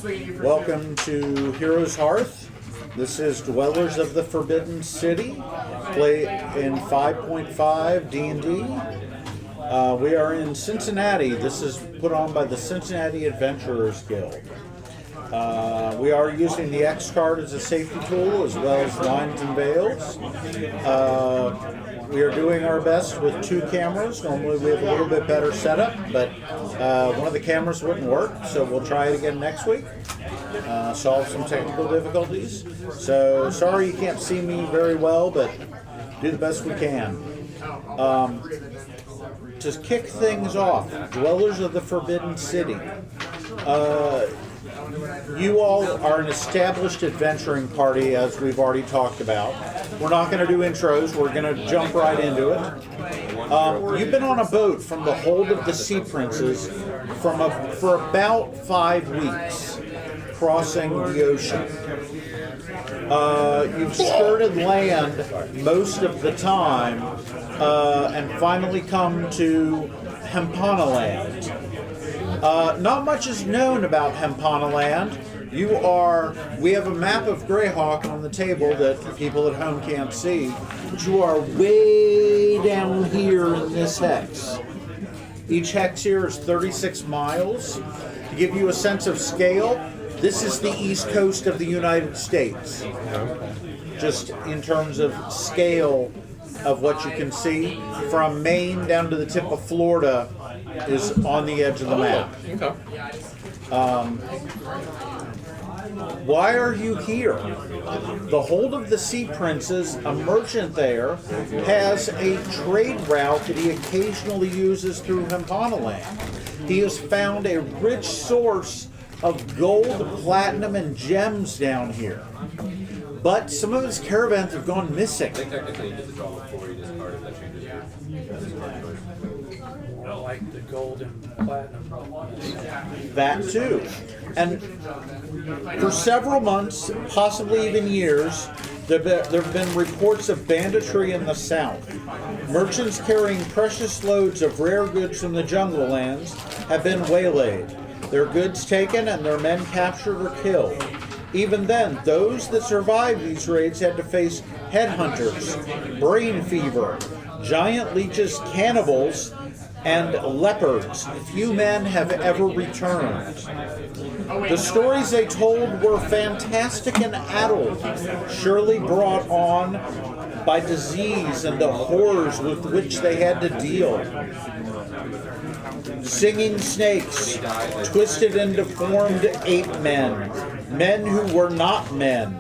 Welcome to Heroes Hearth. This is Dwellers of the Forbidden City, play in 5.5 D&D. We are in Cincinnati. This is put on by the Cincinnati Adventurers Guild. We are using the X card as a safety tool, as well as lines and veils. We are doing our best with 2 cameras. Normally we have a little bit better setup, but one of the cameras wouldn't work, so we'll try it again next week. Solve some technical difficulties. So sorry you can't see me very well, but do the best we can. To kick things off, Dwellers of the Forbidden City. You all are an established adventuring party, as we've already talked about. We're not going to do intros. We're going to jump right into it. You've been on a boat from the hold of the Sea Princes for about 5 weeks, crossing the ocean. You've skirted land most of the time and finally come to Hemponaland. Not much is known about Hemponaland. We have a map of Greyhawk on the table that people at home can't see, but you are way down here in this hex. Each hex here is 36 miles. To give you a sense of scale, this is the east coast of the United States. Just in terms of scale of what you can see, from Maine down to the tip of Florida is on the edge of the map. Why are you here? The Hold of the Sea Princes, a merchant there, has a trade route that he occasionally uses through Hemponaland. He has found a rich source of gold, platinum, and gems down here. But some of his caravans have gone missing. Like the gold and platinum. That too. And for several months, possibly even years, there have been reports of banditry in the south. Merchants carrying precious loads of rare goods from the jungle lands have been waylaid, their goods taken and their men captured or killed. Even then, those that survived these raids had to face headhunters, brain fever, giant leeches, cannibals, and leopards. Few men have ever returned. The stories they told were fantastic and addled, surely brought on by disease and the horrors with which they had to deal. Singing snakes, twisted and deformed ape men, men who were not men,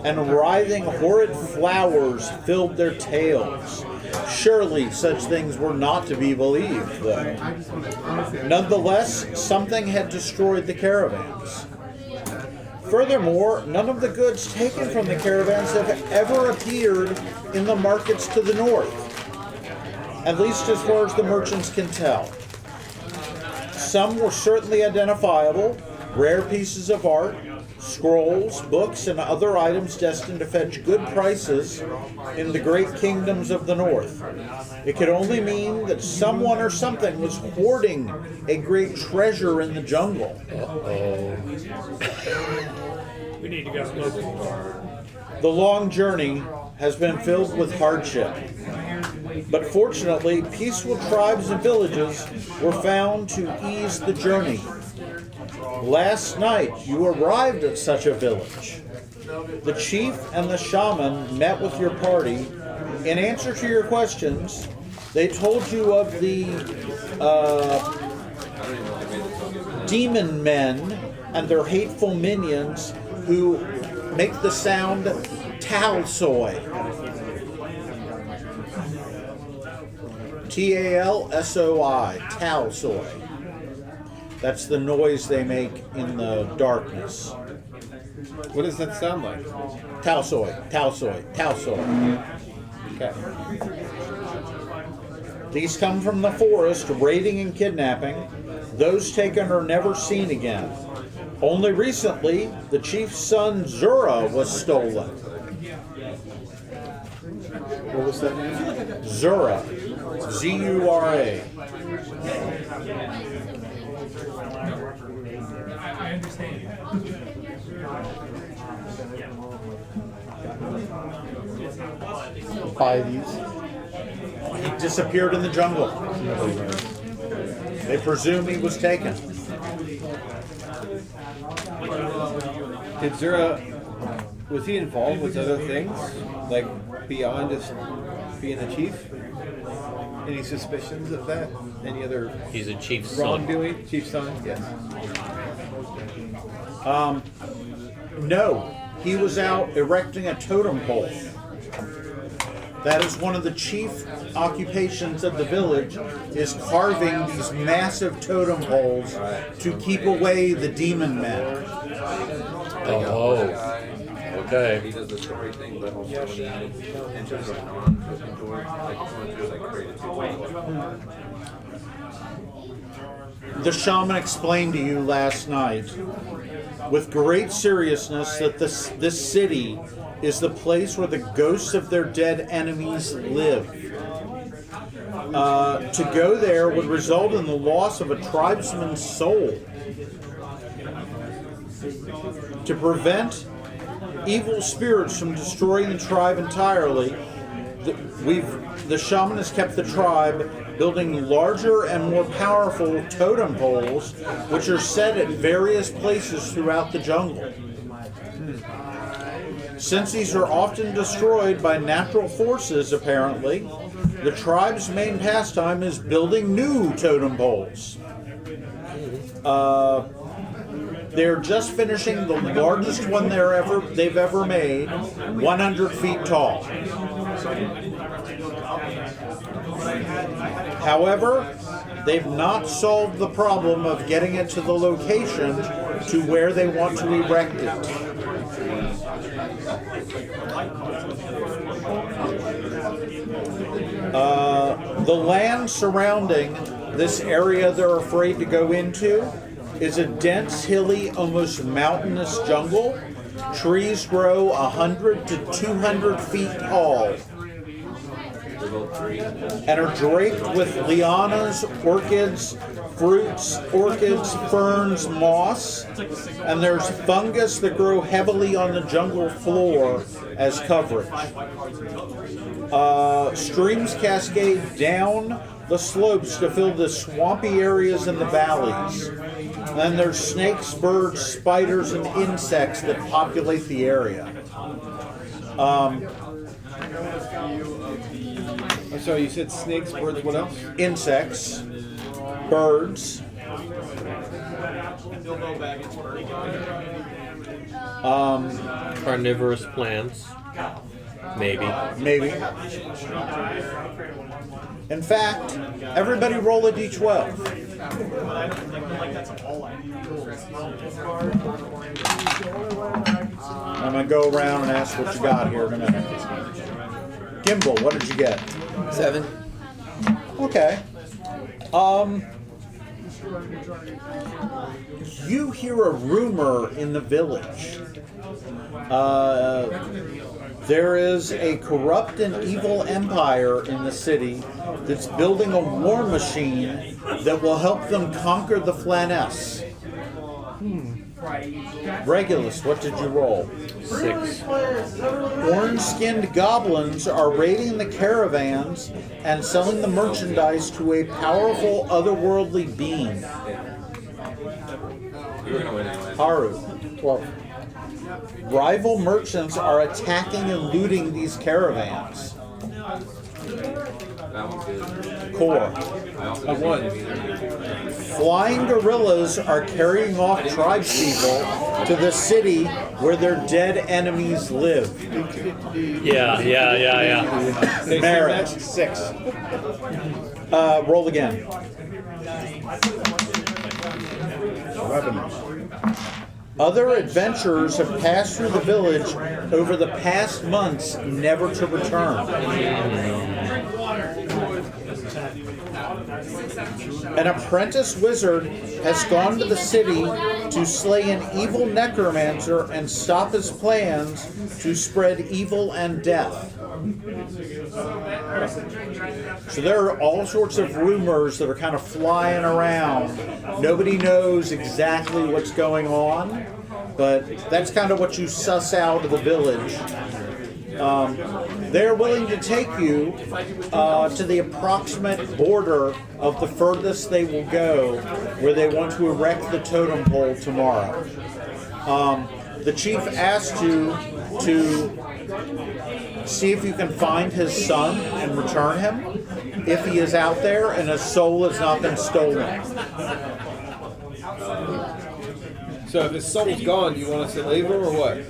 and writhing horrid flowers filled their tails. Surely such things were not to be believed, though. Nonetheless, something had destroyed the caravans. Furthermore, none of the goods taken from the caravans have ever appeared in the markets to the north, at least as far as the merchants can tell. Some were certainly identifiable, rare pieces of art, scrolls, books, and other items destined to fetch good prices in the great kingdoms of the north. It could only mean that someone or something was hoarding a great treasure in the jungle. We need to go smoke. The long journey has been filled with hardship. But fortunately, peaceful tribes and villages were found to ease the journey. Last night, you arrived at such a village. The chief and the shaman met with your party. In answer to your questions, they told you of the demon men and their hateful minions who make the sound talsoi. Talsoi, talsoi. That's the noise they make in the darkness. What does that sound like? Talsoi, talsoi, talsoi. Okay. These come from the forest, raiding and kidnapping. Those taken are never seen again. Only recently, the chief's son Zura was stolen. What was that name? Zura. Z-U-R-A. I understand. Buy these. He disappeared in the jungle. They presume he was taken. Was he involved with other things? Like beyond just being the chief? Any suspicions of that? Any other He's a chief's son. wrongdoing? Chief's son? Yes. No, he was out erecting a totem pole. That is one of the chief occupations of the village, is carving these massive totem poles to keep away the demon men. Oh, okay. He does the story thing, but also when he enters a non-door, like created The shaman explained to you last night with great seriousness that this city is the place where the ghosts of their dead enemies live. To go there would result in the loss of a tribesman's soul. To prevent evil spirits from destroying the tribe entirely, the shaman has kept the tribe building larger and more powerful totem poles, which are set at various places throughout the jungle. Since these are often destroyed by natural forces, apparently, the tribe's main pastime is building new totem poles. They're just finishing the largest one they've ever made, 100 feet tall. However, they've not solved the problem of getting it to the location to where they want to erect it. The land surrounding this area they're afraid to go into is a dense, hilly, almost mountainous jungle. Trees grow 100 to 200 feet tall and are draped with lianas, orchids, fruits, orchids, ferns, moss, and there's fungus that grow heavily on the jungle floor as coverage. Streams cascade down the slopes to fill the swampy areas in the valleys. And there's snakes, birds, spiders, and insects that populate the area. I'm sorry, you said snakes, birds, what else? Insects, birds, Carnivorous plants. Maybe. maybe. In fact, everybody roll a d12. I'm going to go around and ask what you got here in a minute. Gimbal, what did you get? 7. Okay. You hear a rumor in the village. There is a corrupt and evil empire in the city that's building a war machine that will help them conquer the Flaness. Regulus, what did you roll? 6. Orange-skinned goblins are raiding the caravans and selling the merchandise to a powerful otherworldly being. You're gonna win anyway. Haru. 12. Rival merchants are attacking and looting these caravans. That one's good. Core. I also I won. Flying gorillas are carrying off tribespeople to the city where their dead enemies live. Yeah. Merit. 6. Roll again. 11. Other adventurers have passed through the village over the past months, never to return. An apprentice wizard has gone to the city to slay an evil necromancer and stop his plans to spread evil and death. So there are all sorts of rumors that are kind of flying around. Nobody knows exactly what's going on. but that's kind of what you suss out of the village. They're willing to take you to the approximate border of the furthest they will go, where they want to erect the totem pole tomorrow. The chief asked you to see if you can find his son and return him, if he is out there and his soul has not been stolen. So if his soul's gone, do you want us to leave him or what?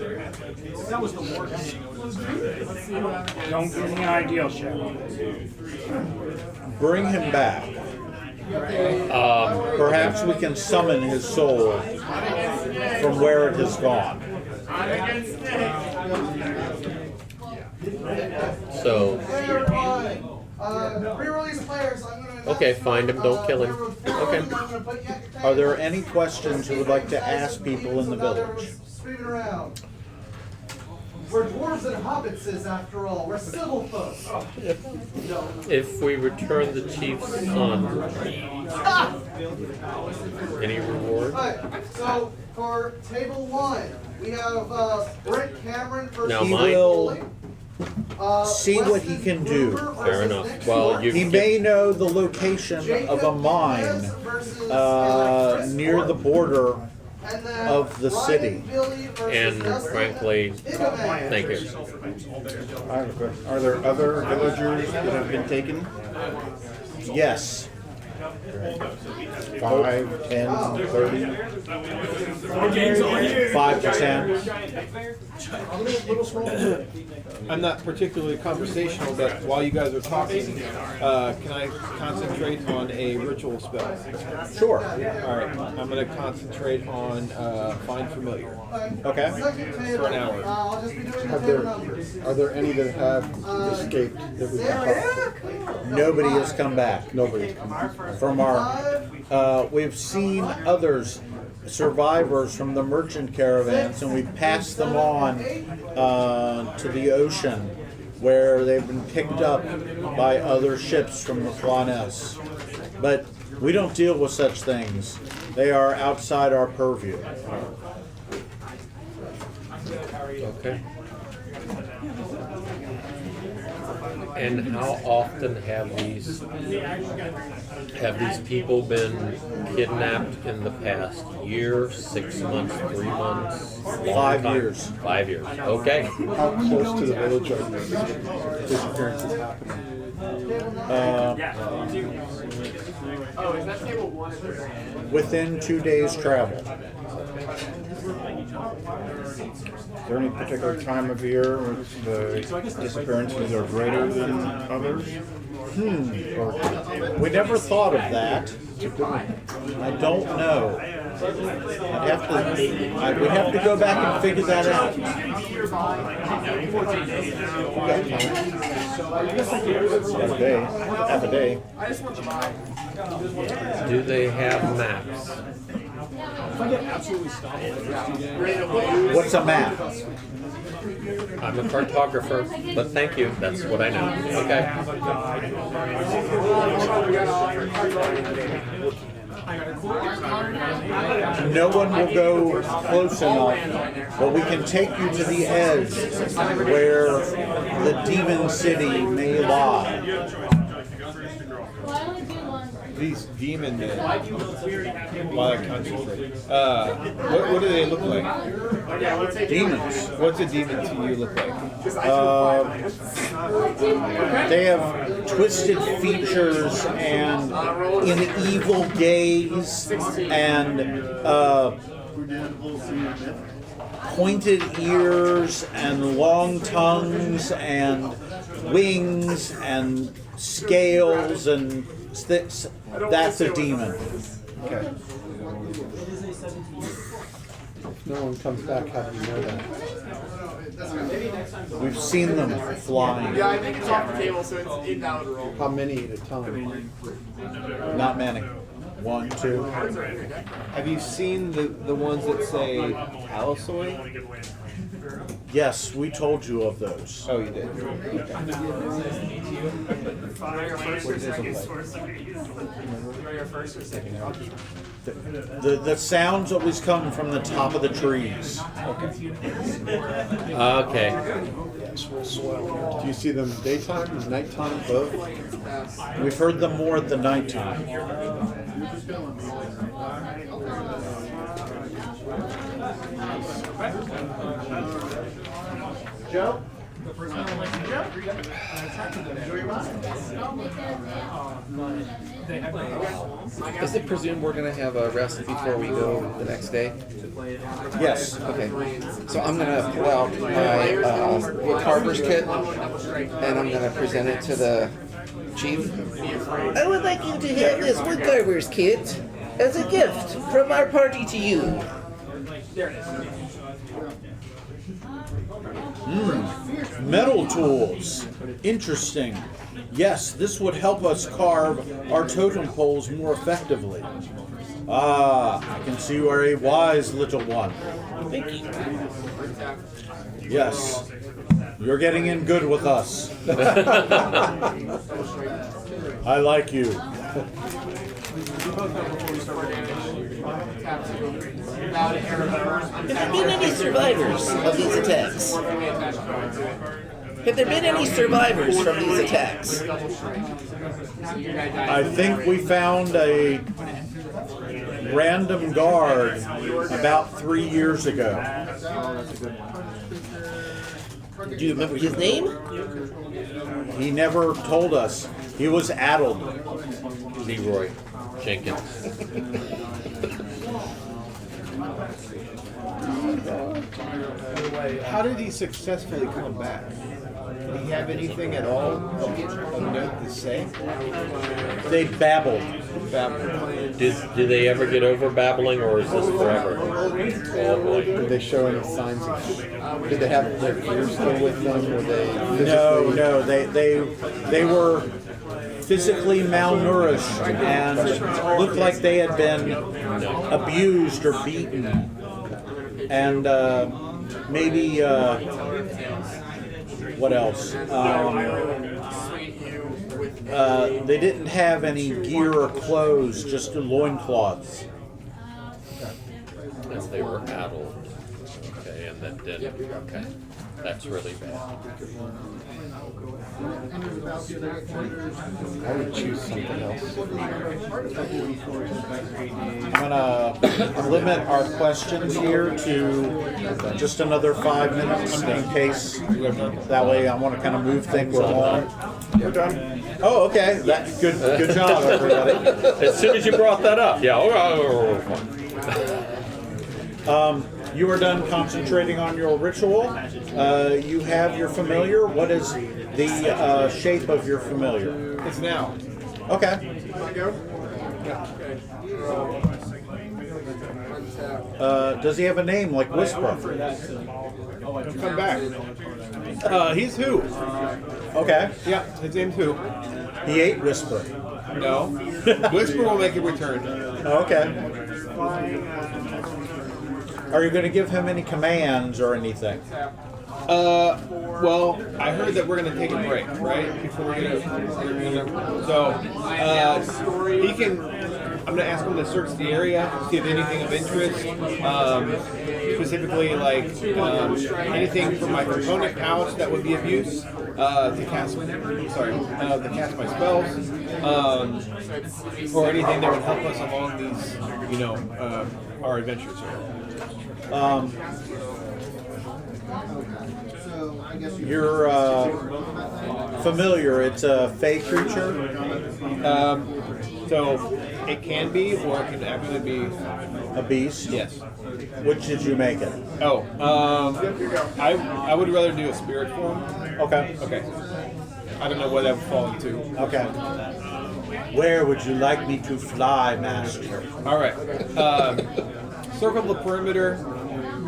Don't give me ideal, Chef. Bring him back. Perhaps we can summon his soul from where it has gone. So, Pre-release players. okay, find him, don't kill him. Okay. Are there any questions you would like to ask people in the village? Screaming around. We're dwarves and hobbits, after all. We're civil folk. If we return the chief's son, any reward? Alright, so for table 1, we have Brent Cameron versus Now He mine- will see Weston what he can do. Gruber Fair versus enough. Nick Well, Schwartz. you He may know the location of a mine versus near the border and then of the Ryan city. Billy versus and Dustin frankly, Bigaman. thank you. I have a question. Are there other villagers that have been taken? Yes. 5, 10, 30? 5 to 10. I'm not particularly conversational, but while you guys are talking, can I concentrate on a ritual spell? Sure. Alright, I'm going to concentrate on Find Familiar Okay. Second table, for an hour. I'll just be doing the table numbers. Are there any that have escaped that we can talk to? Nobody has come back. Nobody's come. From our, we've seen others, survivors from the merchant caravans, and we've passed them on to the ocean, where they've been picked up by other ships from the Floness. But we don't deal with such things. They are outside our purview. Okay. And how often have these people been kidnapped in the past year, 6 months, 3 months? 5 years. 5 years. Okay. How close to the village are these disappearances happening? Within 2 days' travel. Is there any particular time of year which the disappearances are greater than others? Or We never thought of that. I don't know. We'd have to go back and figure that out. half a day. Do they have maps? What's a map? I'm a cartographer, but thank you. That's what I know. Okay. No one will go close enough, but we can take you to the edge where the demon city may lie. These demon men, while I concentrate, what do they look like? Demons. What's a demon to you look like? They have twisted features and an evil gaze and pointed ears and long tongues and wings and scales and that's a demon. Okay. If no one comes back, how do you know that? We've seen them flying. Yeah, I think it's off the table, so it's invalid roll. How many at a time? Not many. 1, 2. Have you seen the ones that say Palisoy? Yes, we told you of those. Oh, you did. The sounds always come from the top of the trees. Okay. Do you see them daytime, nighttime, both? We've heard them more at the nighttime. Joe? Is it presumed we're going to have a rest before we go the next day? Yes. Okay. So I'm going to pull out my wood carver's kit, and I'm going to present it to the chief. I would like you to have this wood carver's kit as a gift from our party to you. Metal tools. Interesting. Yes, this would help us carve our totem poles more effectively. Ah, I can see you are a wise little one. Thank you. Yes, you're getting in good with us. I like you. Have there been any survivors of these attacks? Have there been any survivors from these attacks? I think we found a random guard about 3 years ago. Do you remember his name? He never told us. He was addled. Leroy Jenkins. How did he successfully come back? Did he have anything at all of note to say? They babbled. Did they ever get over babbling, or is this forever? Did they show any signs of? Did they have their ears still with them? Were they physically? No. They were physically malnourished and looked like they had been abused or beaten, and maybe what else? They didn't have any gear or clothes, just loincloths. And they were addled. Okay, and that did. Okay, that's really bad. I would choose something else. I'm gonna limit our questions here to just another 5 minutes in case. That way, I want to kind of move things along. We're done. Oh, okay. That's good. Good job, everybody. As soon as you brought that up, yeah. You are done concentrating on your ritual. You have your familiar. What is the shape of your familiar? It's now. Okay. Does he have a name like Whisper? Come back. He's who? Okay. Yeah, his name's who? He ate Whisper. No. Whisper will make a return. Okay. Are you going to give him any commands or anything? Well, I heard that we're gonna take a break, right? Before we're gonna so, he can. I'm gonna ask him to search the area, see if anything of interest, specifically like anything from my component pouch that would be of use to cast. To cast my spells, or anything that would help us along these, our adventures here. Your familiar, it's a fey creature? So it can be, or it can actually be A beast? yes. Which did you make it? Oh, I would rather do a spirit form. Okay. Okay. I don't know what that would fall into. Okay. Where would you like me to fly, Master? All right. Circle the perimeter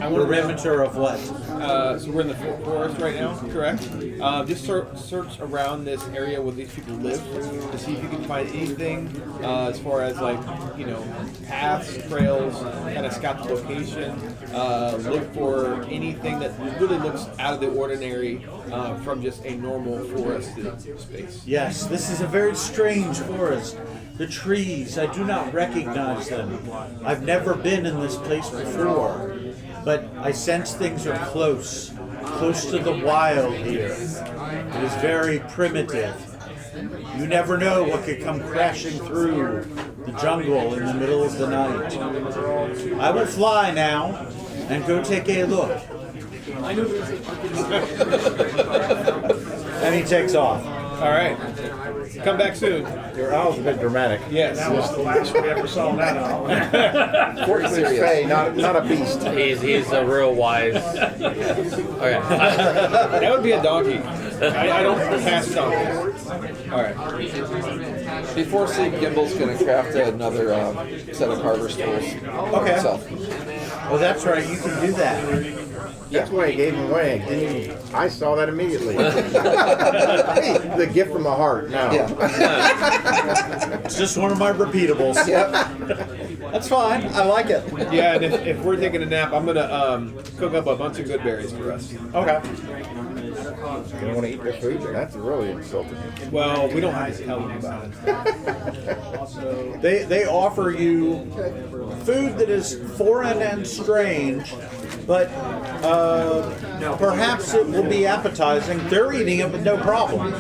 Perimeter of what? So we're in the forest right now, correct? Just search around this area where these people live to see if you can find anything as far as like, paths, trails, kind of scout the location. Look for anything that really looks out of the ordinary from just a normal forested space. Yes, this is a very strange forest. The trees, I do not recognize them. I've never been in this place before, but I sense things are close to the wild here. It is very primitive. You never know what could come crashing through the jungle in the middle of the night. I will fly now and go take a look. And he takes off. All right. Come back soon. Your owl's a bit dramatic. Yes. That was the last we ever saw that owl. Fortunately, it's Faye, not a beast. He's a real wise. Okay. That would be a donkey. I don't cast donkeys. All right. Before sleep, Gimble's going to craft another set of carver's tools. Okay. Himself. Oh, that's right. You can do that. That's why he gave him away. I saw that immediately. The gift from the heart. No. Yeah. It's just one of my repeatables. Yep. That's fine. I like it. Yeah, and if we're taking a nap, I'm gonna cook up a bunch of good berries for us. Okay. You don't want to eat their food? That's really insulting. Well, we don't have to tell them about it. They offer you food that is foreign and strange, but perhaps it will be appetizing. They're eating it with no problem.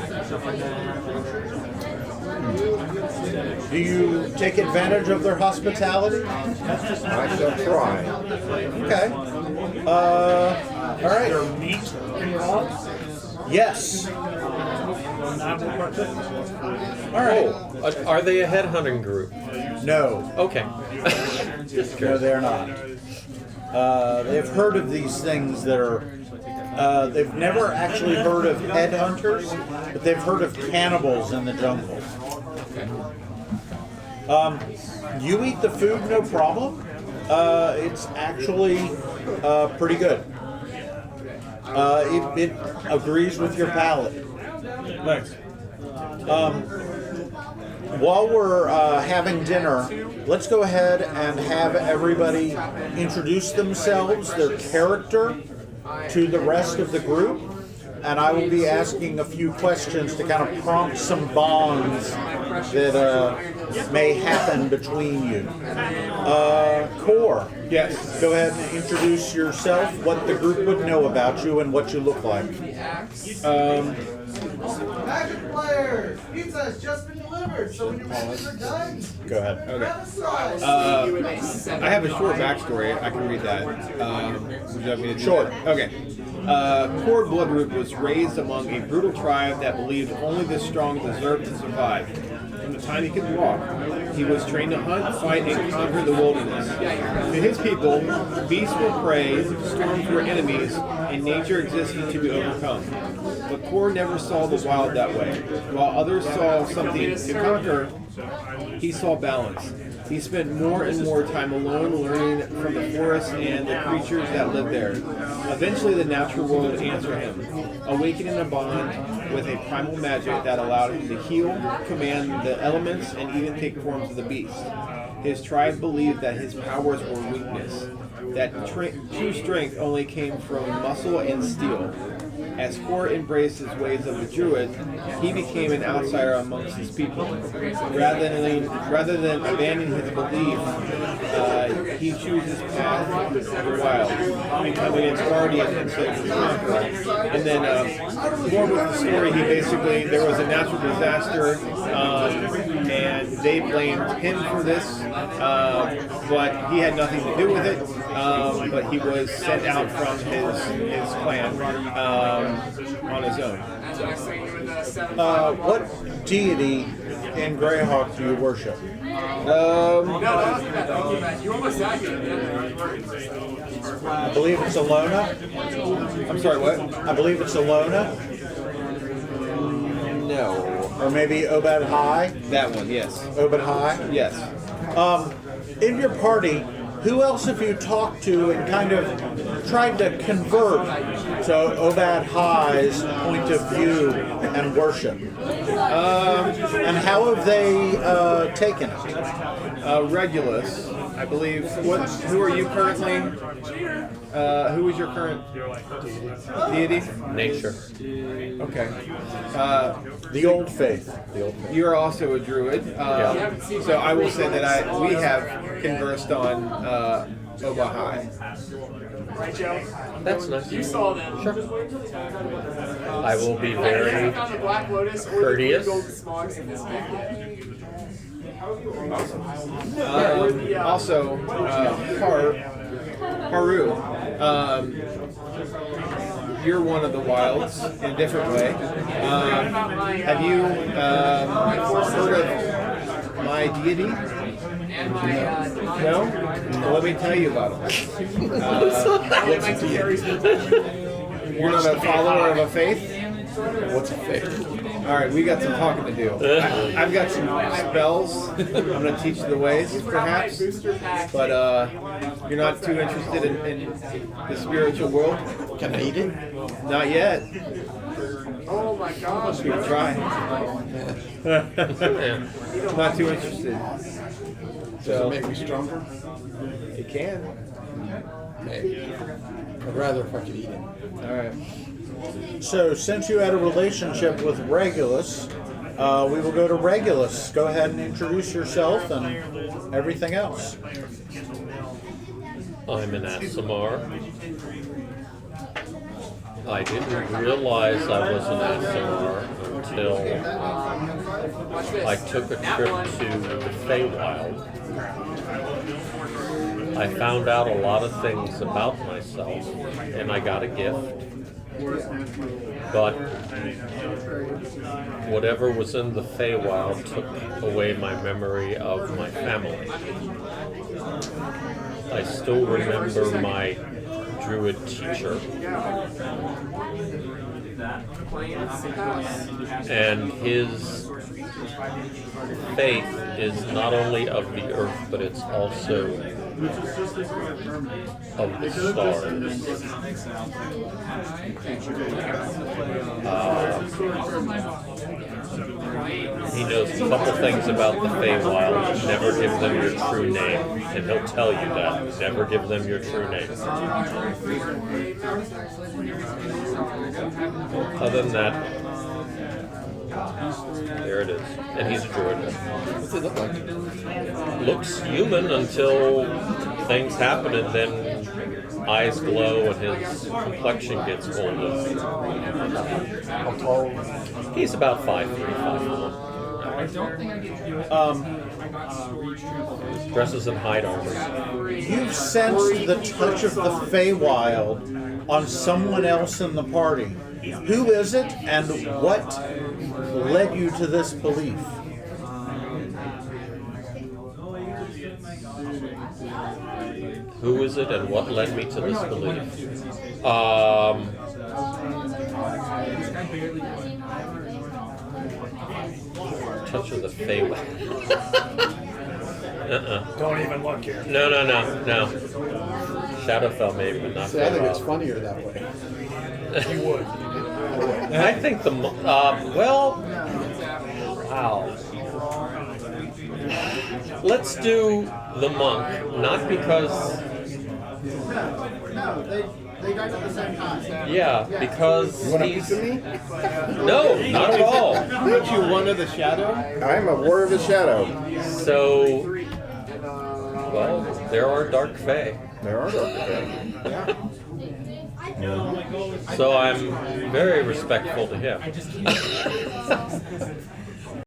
Do you take advantage of their hospitality? I shall try. Okay. All right. Meat involved? Yes. And I will partake. All right. Are they a headhunting group? No. Okay. Just No, curious. they're not. They've heard of these things that are. They've never actually heard of headhunters, but they've heard of cannibals in the jungle. You eat the food, no problem. It's actually pretty good. It agrees with your palate. Thanks. While we're having dinner, let's go ahead and have everybody introduce themselves, their character, to the rest of the group. And I will be asking a few questions to kind of prompt some bonds that may happen between you. Core, Yes. go ahead and introduce yourself, what the group would know about you, and what you look like. Magic players! Pizza has just been delivered, so when your messages are done, Go ahead. grab a slice. I have a short backstory. I can read that. Would you like me to do Short. that? Okay. Cord Bloodroot was raised among a brutal tribe that believed only the strong deserved to survive. From the time he could walk, he was trained to hunt, fight, and conquer the wilderness. To his people, beasts were prey, storms were enemies, and nature existed to be overcome. But Cord never saw the wild that way. While others saw something to conquer, he saw balance. He spent more and more time alone, learning from the forest and the creatures that lived there. Eventually, the natural world answered him, awakening a bond with a primal magic that allowed him to heal, command the elements, and even take forms of the beast. His tribe believed that his powers were weakness, that true strength only came from muscle and steel. As Core embraced his ways of the druid, he became an outsider amongst his people. Rather than abandoning his belief, he chose his path of the wild, becoming its guardian instead of its conqueror. And then more with the story, there was a natural disaster, and they blamed him for this, but he had nothing to do with it. But he was sent out from his clan on his own. What deity in Greyhawk do you worship? I believe it's Alona. I'm sorry, what? I believe it's Alona. No. Or maybe Obed High. That one, yes. Obed High. Yes. In your party, who else have you talked to and kind of tried to convert to Obad High's point of view and worship? And how have they taken it? Regulus, I believe. Who are you currently? Who is your current deity? Nature. Okay. The old faith. You are also a druid. So I will say that we have conversed on Obahai. That's nice. You saw them. Sure. I will be very courteous. Also, Haru. You're one of the wilds in a different way. Have you heard of my deity? No? Well, let me tell you about him. You're not a follower of a faith? What's a faith? Alright, we got some talking to do. I've got some spells. I'm going to teach you the ways, perhaps. But you're not too interested in the spiritual world? Can I eat it? Not yet. Oh my gosh. You can try. Not too interested. Does it make me stronger? It can. Maybe. I'd rather if I could eat it. Alright. So, since you had a relationship with Regulus, we will go to Regulus. Go ahead and introduce yourself and everything else. I'm an Asimar. I didn't realize I was an Asimar until I took a trip to the Feywild. I found out a lot of things about myself, and I got a gift. But whatever was in the Feywild took away my memory of my family. I still remember my druid teacher. And his faith is not only of the earth, but it's also of the stars. He knows a couple things about the Feywild. Never give them your true name, and he'll tell you that. Never give them your true name. Other than that, there it is. And he's a druid. What's it look like? Looks human until things happen, and then eyes glow and his complexion gets golden. How tall? He's about 5'3", 5'4". Dresses in hide armor. You've sensed the touch of the Feywild on someone else in the party. Who is it, and what led you to this belief? Who is it, and what led me to this belief? Touch of the Feywild. Don't even look here. No. Shadowfell maybe, but not See, I think it's Feywild. funnier that way. You would. I think the wow. Let's do the monk, not because. No, they died at the same time. Yeah, because You want a he's. piece of me? No, not at all. Aren't you one of the shadow? I'm a ward of the shadow. So, well, there are dark fae. There are those. So I'm very respectful to him.